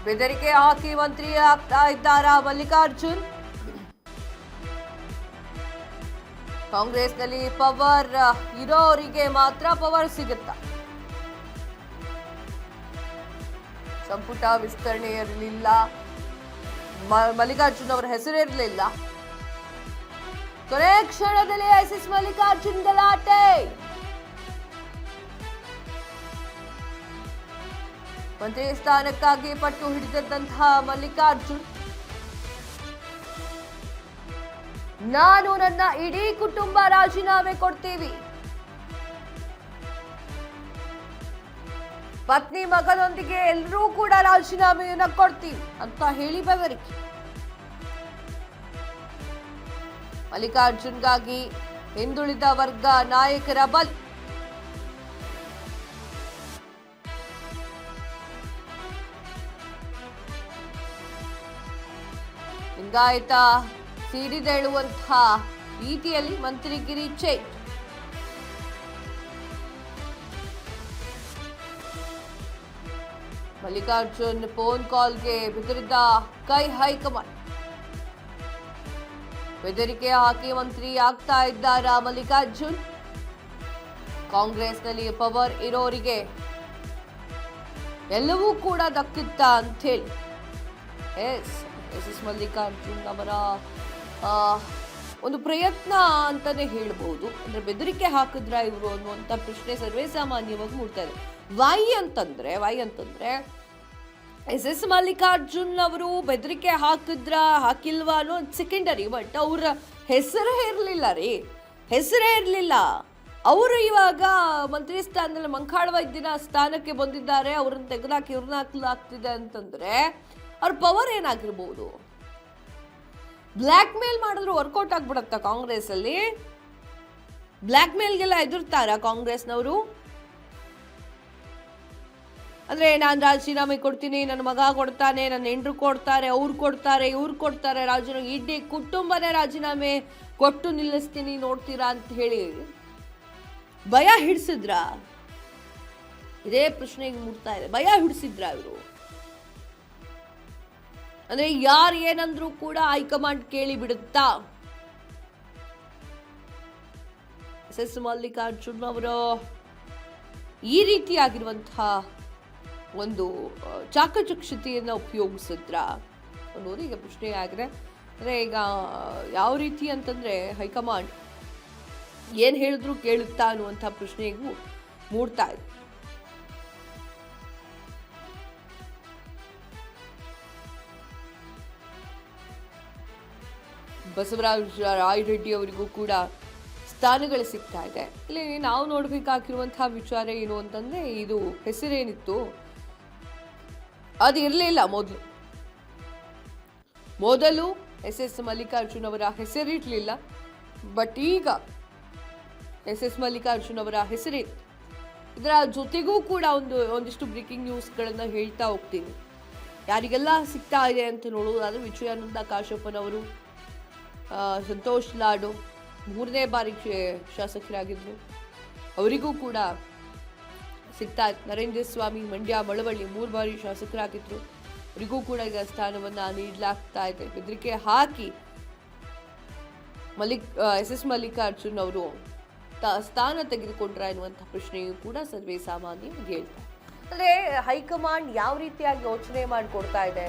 ಬೆದರಿಕೆ ಹಾಕಿ ಮಂತ್ರಿ ಆಗ್ತಾ ಇದ್ದಾರಾ ಮಲ್ಲಿಕಾರ್ಜುನ್? ಕಾಂಗ್ರೆಸ್ನಲ್ಲಿ ಪವರ್ ಇರೋರಿಗೆ ಮಾತ್ರ ಪವರ್ ಸಿಗುತ್ತಾ? ಸಂಪುಟ ವಿಸ್ತರಣೆ ಇರಲಿಲ್ಲ, ಮಲ್ಲಿಕಾರ್ಜುನ್ ಅವರ ಹೆಸರಿರಲಿಲ್ಲ. ಕೊನೆ ಕ್ಷಣದಲ್ಲಿ ಎಸ್ ಮಲ್ಲಿಕಾರ್ಜುನ್ ಗಲಾಟೆ. ಮಂತ್ರಿ ಸ್ಥಾನಕ್ಕಾಗಿ ಪಟ್ಟು ಹಿಡಿದಂತಹ ಮಲ್ಲಿಕಾರ್ಜುನ್, ನಾನು ನನ್ನ ಇಡೀ ಕುಟುಂಬ ರಾಜೀನಾಮೆ ಕೊಡ್ತೀವಿ, ಪತ್ನಿ ಮಗನೊಂದಿಗೆ ಎಲ್ಲರೂ ಕೂಡ ರಾಜೀನಾಮೆಯನ್ನ ಕೊಡ್ತೀವಿ ಅಂತ ಹೇಳಿ ಬೆದರಿಕೆ. ಮಲ್ಲಿಕಾರ್ಜುನ್ಗಾಗಿ ಹಿಂದುಳಿದ ವರ್ಗ ನಾಯಕರ ಬಲಿ. ಲಿಂಗಾಯತ ಸಿಡಿದೇಳುವಂತಹ ರೀತಿಯಲ್ಲಿ ಮಂತ್ರಿಗಿರಿ ಚೇಂಜ್. ಮಲ್ಲಿಕಾರ್ಜುನ್ ಫೋನ್ ಕಾಲ್ಗೆ ಬೆದರಿದ ಹೈಕಮಾಂಡ್. ಬೆದರಿಕೆ ಹಾಕಿ ಮಂತ್ರಿ ಆಗ್ತಾ ಇದ್ದಾರಾ ಮಲ್ಲಿಕಾರ್ಜುನ್? ಕಾಂಗ್ರೆಸ್ನಲ್ಲಿ ಪವರ್ ಇರೋರಿಗೆ ಎಲ್ಲವೂ ಕೂಡ ದಕ್ಕಿತ್ತ ಅಂತೇಳಿ ಎಸ್ ಮಲ್ಲಿಕಾರ್ಜುನ್ ಅವರ ಒಂದು ಪ್ರಯತ್ನ ಅಂತಾನೆ ಹೇಳ್ಬಹುದು. ಅಂದ್ರೆ ಬೆದರಿಕೆ ಹಾಕಿದ್ರ ಇವರು ಅನ್ನುವಂತ ಪ್ರಶ್ನೆ ಸರ್ವೇ ಸಾಮಾನ್ಯವಾಗಿ ಮೂಡ್ತಾ ಇದೆ. ವೈ ಅಂತಂದ್ರೆ ಎಸ್ ಮಲ್ಲಿಕಾರ್ಜುನ್ ಅವರು ಬೆದರಿಕೆ ಹಾಕಿಲ್ವಾ ಅನ್ನೋ ಸೆಕೆಂಡರಿ. ಬಟ್ ಅವ್ರ ಹೆಸರೇ ಇರಲಿಲ್ಲ. ಅವರು ಇವಾಗ ಮಂತ್ರಿ ಸ್ಥಾನದಲ್ಲಿ ಮಂಕಾಳ ವೈದ್ಯನ ಸ್ಥಾನಕ್ಕೆ ಬಂದಿದ್ದಾರೆ. ಅವ್ರನ್ನ ತೆಗೆದಾಕಿ ಇವ್ರನ್ನ ಹಾಕಲಾಗ್ತಿದೆ ಅಂತಂದ್ರೆ ಅವ್ರ ಪವರ್ ಏನಾಗಿರ್ಬೋದು? ಬ್ಲ್ಯಾಕ್ ಮೇಲ್ ಮಾಡಿದ್ರು ವರ್ಕೌಟ್ ಆಗ್ಬಿಡತ್ತ ಕಾಂಗ್ರೆಸ್ ಅಲ್ಲಿ? ಬ್ಲ್ಯಾಕ್ ಮೇಲ್ಗೆಲ್ಲ ಎದುರ್ತಾರ ಕಾಂಗ್ರೆಸ್ನವರು? ಅಂದ್ರೆ ನಾನು ರಾಜೀನಾಮೆ ಕೊಡ್ತೀನಿ, ನನ್ನ ಮಗ ಕೊಡ್ತಾನೆ, ನನ್ನ ಹೆಂಡ್ರು ಕೊಡ್ತಾರೆ, ಅವ್ರು ಕೊಡ್ತಾರೆ ರಾಜೀನಾಮೆ, ಇಡೀ ಕುಟುಂಬನೇ ರಾಜೀನಾಮೆ ಕೊಟ್ಟು ನಿಲ್ಲಿಸ್ತೀನಿ ನೋಡ್ತೀರಾ ಅಂತ ಹೇಳಿ ಭಯ ಹಿಡಿಸಿದ್ರ? ಇದೇ ಪ್ರಶ್ನೆಗೆ ಮೂಡ್ತಾ ಇದೆ. ಭಯ ಹಿಡಿಸಿದ್ರ ಇವರು? ಅಂದ್ರೆ ಯಾರು ಏನಂದ್ರೂ ಕೂಡ ಹೈಕಮಾಂಡ್ ಕೇಳಿ ಬಿಡುತ್ತಾ? ಎಸ್ ಮಲ್ಲಿಕಾರ್ಜುನ್ ಅವರು ಈ ರೀತಿಯಾಗಿರುವಂತಹ ಒಂದು ಚಾಕಚಕ್ಯತೆಯನ್ನು ಉಪಯೋಗಿಸಿದ್ರ ಅನ್ನೋದು ಈಗ ಪ್ರಶ್ನೆ ಆಗಿದೆ. ಅಂದ್ರೆ ಈಗ ಯಾವ ರೀತಿ ಅಂತಂದ್ರೆ ಹೈಕಮಾಂಡ್ ಏನ್ ಹೇಳಿದ್ರು ಕೇಳುತ್ತಾ ಅನ್ನುವಂಥ ಪ್ರಶ್ನೆಗೂ ಮೂಡ್ತಾ ಇದೆ. ಬಸವರಾಜ ರಾಯರೆಡ್ಡಿ ಅವರಿಗೂ ಕೂಡ ಸ್ಥಾನಗಳು ಸಿಗ್ತಾ ಇದೆ. ಇಲ್ಲಿ ನಾವು ನೋಡ್ಬೇಕಾಗಿರುವಂತಹ ವಿಚಾರ ಏನು ಅಂತಂದ್ರೆ, ಇದು ಹೆಸರೇನಿತ್ತು ಅದು ಇರಲಿಲ್ಲ ಮೊದಲು ಎಸ್ ಮಲ್ಲಿಕಾರ್ಜುನ್ ಅವರ ಹೆಸರಿರ್ಲಿಲ್ಲ. ಬಟ್ ಈಗ ಎಸ್ ಮಲ್ಲಿಕಾರ್ಜುನ್ ಅವರ ಹೆಸರಿತ್ತು. ಇದರ ಜೊತೆಗೂ ಕೂಡ ಒಂದಿಷ್ಟು ಬ್ರೇಕಿಂಗ್ ನ್ಯೂಸ್ಗಳನ್ನ ಹೇಳ್ತಾ ಹೋಗ್ತೀನಿ. ಯಾರಿಗೆಲ್ಲ ಸಿಗ್ತಾ ಇದೆ ಅಂತ ನೋಡೋದಾದ್ರೆ, ವಿಜಯಾನಂದ ಕಾಶಪ್ಪನವರು, ಸಂತೋಷ್ ಲಾಡು 3ನೇ ಬಾರಿ ಶಾಸಕರಾಗಿದ್ರು, ಅವರಿಗೂ ಕೂಡ ಸಿಗ್ತಾ ಇತ್ತು. ನರೇಂದ್ರ ಸ್ವಾಮಿ ಮಂಡ್ಯ ಮಳವಳ್ಳಿ 3 ಬಾರಿ ಶಾಸಕರಾಗಿದ್ರು, ಅವರಿಗೂ ಕೂಡ ಈಗ ಸ್ಥಾನವನ್ನ ನೀಡಲಾಗ್ತಾ ಇದೆ. ಬೆದರಿಕೆ ಹಾಕಿ ಎಸ್ ಮಲ್ಲಿಕಾರ್ಜುನ್ ಅವರು ಸ್ಥಾನ ತೆಗೆದುಕೊಂಡ್ರ ಎನ್ನುವಂತಹ ಪ್ರಶ್ನೆಯೂ ಕೂಡ ಸರ್ವೇ ಸಾಮಾನ್ಯವಾಗಿ ಹೇಳ್ತಾರೆ. ಅಂದ್ರೆ ಹೈಕಮಾಂಡ್ ಯಾವ ರೀತಿಯಾಗಿ ಯೋಚನೆ ಮಾಡಿಕೊಡ್ತಾ ಇದೆ